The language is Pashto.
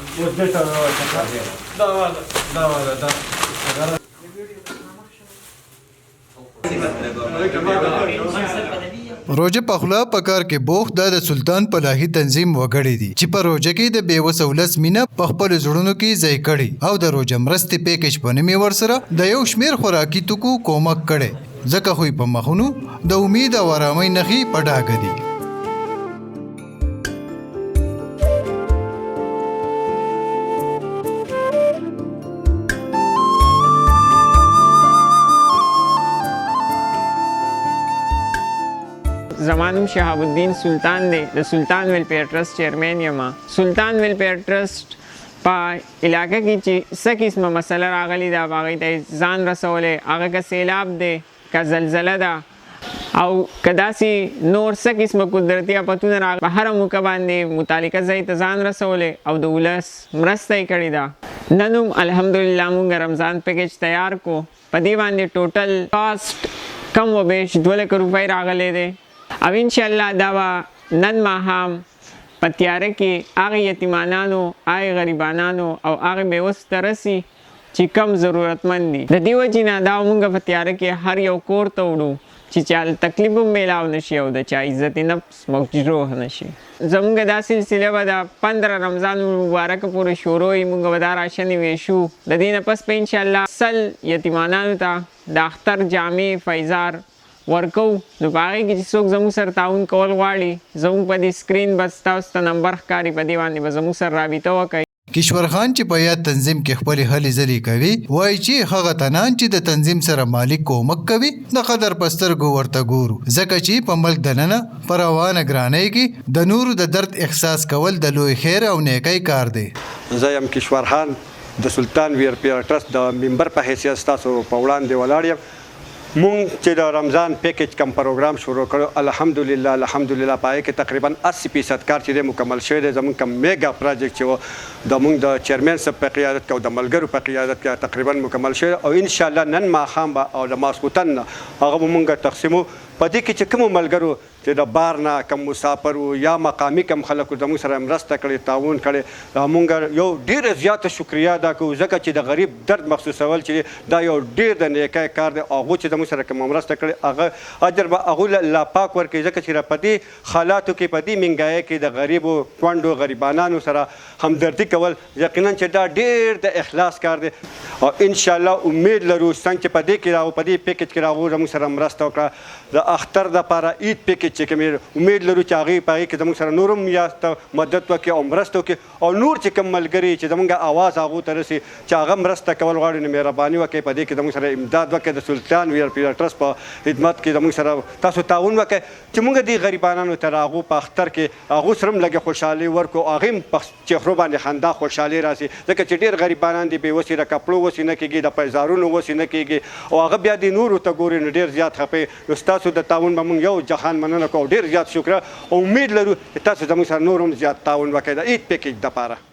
اوس دې ته دا روجه پخلا پکار کې بوخت د سلطان پلاهي تنظیم وګړي دي چې په روجه کې د بیوس ولس مینه په خپل زړونو کې ځای کړي او د روجه مرستې پیکج په نوم ورسره د یو شمیر خوراکي توکو کومک کړي ځکه خو په مخونو د امید او آرامۍ نښې په ډاګه دي. زمانم شهاب الدین سلطان دی د سلطان ویلفیر ټرست چیرمن یم. سلطان ویلفیر ټرست په علاقه کې چې څه قسمه مسله راغلې ده هغې ته ځان رسولی، هغه که سیلاب دی که زلزله ده او که داسې نور څه قسمه قدرتي آفتونه راغلي په هره موقع باندې متعلقه ځای ته ځان رسولی او د ولس مرسته یې کړې ده. نن هم الحمدلله موږ رمضان پیکج تیار کو، په دې باندې ټوټل کاسټ کم و بیش 2 لک روپۍ راغلی دی او انشاءالله دا به نن ماښام په تیاره کې هغې یتیمانانو، هغې غریبانانو او هغې بېوس ته رسي چې کم ضرورتمند دي. د دې وجې نه دا موږ په تیاره کې هر یو کور ته وړو چې چا تکلیف هم میلاو نشي او د چا عزت نفس مجروح نشي. زموږ دا سلسله به د 15 رمضان مبارک پورې شروع وي. موږ به دا راشن ویشو. د دې نه پس به انشاءالله 100 یتیمانانو ته د اختر جامې فیضار ورکو. نو په هغې کې چې څوک زموږ سره تعاون کول غواړي زموږ په دې سکرین به ستاسو ته نمبر ښکاري، په دې باندې به زموږ سره رابطه وکړئ. کشور خان چې په یاد تنظیم کې خپلې هلې ځلې کوي وایي چې هغه تنان چې د تنظیم سره مالي کومک کوي د قدر په سترګو ورته ګورو، ځکه چې په ملک دننه په روانه ګرانۍ کې د نورو د درد احساس کول د لوی خیر او نیکۍ کار دی. زه یم کشور خان د سلطان ویلفیر ټرست د ممبر په حیثیت ستاسو په وړاندې ولاړ یم. مونږ چې د رمضان پیکج کم پروګرام شروع کړو الحمدلله په هغې کې تقریبا 80% کار چې دی مکمل شوی دی. زموږ کوم میګا پراجیکټ چې و د مونږ د چیرمن صاحب په قیادت کې او د ملګرو په قیادت کې تقریبا مکمل شوی او انشاءالله نن ماښام به او د ماسخوتن نه هغه به مونږ تقسیمو. په دې کې چې کومو ملګرو چې د بار نه کم مسافر وو یا مقامي کم خلکو زموږ سره مرسته کړې، تعاون کړی، مونږ یو ډېره زیاته شکریه ادا کوو ځکه چې د غریب درد محسوسول چې دا یو ډېر د نیکۍ کار دی. هغو چې زموږ سره کومه مرسته کړې هغه اجر به هغوی له الله پاک ورکوي ځکه چې په دې حالاتو کې په دې مهنګایۍ کې د غریبو کونډو غریبانانو سره همدردي کول یقینا چې دا ډېر د اخلاص کار دی او انشاءالله امید لرو څنګه چې په دې کې راغو په دې پیکج کې راغو زموږ سره مرسته وکړه. د اختر دپاره عید پیکج چې کوم امید لرو چې هغې په هغې کې زموږ سره نور هم یاسته مدد وکړي او مرسته وکړي او نور چې کوم ملګري چې زموږ آواز هغو ته رسي چې هغه مرسته کول غواړي نو مهرباني وکړئ په دې کې زموږ سره امداد وکړئ. د سلطان ویلفیر ټرست په خدمت کې زموږ سره تاسو تعاون وکړئ چې موږ دې غریبانانو ته هغو په اختر کې هغو سره هم لږه خوشحالي ورکړو، هغې هم په چهرو باندې خندا خوشحالي راسي ځکه چې ډېر غریبانان دي بې وسې د کپړو وسې نه کېږي، د پیزارونو وسې نه کېږي او هغه بیا دې نورو ته ګوري نو ډېر زیات خفې. نو ستاسو د تعاون به موږ یو جهان مننه کوو، ډېر زیات شکر او امید لرو چې تاسو زموږ سره نور هم زیات تعاون وکړئ د عید پیکج دپاره.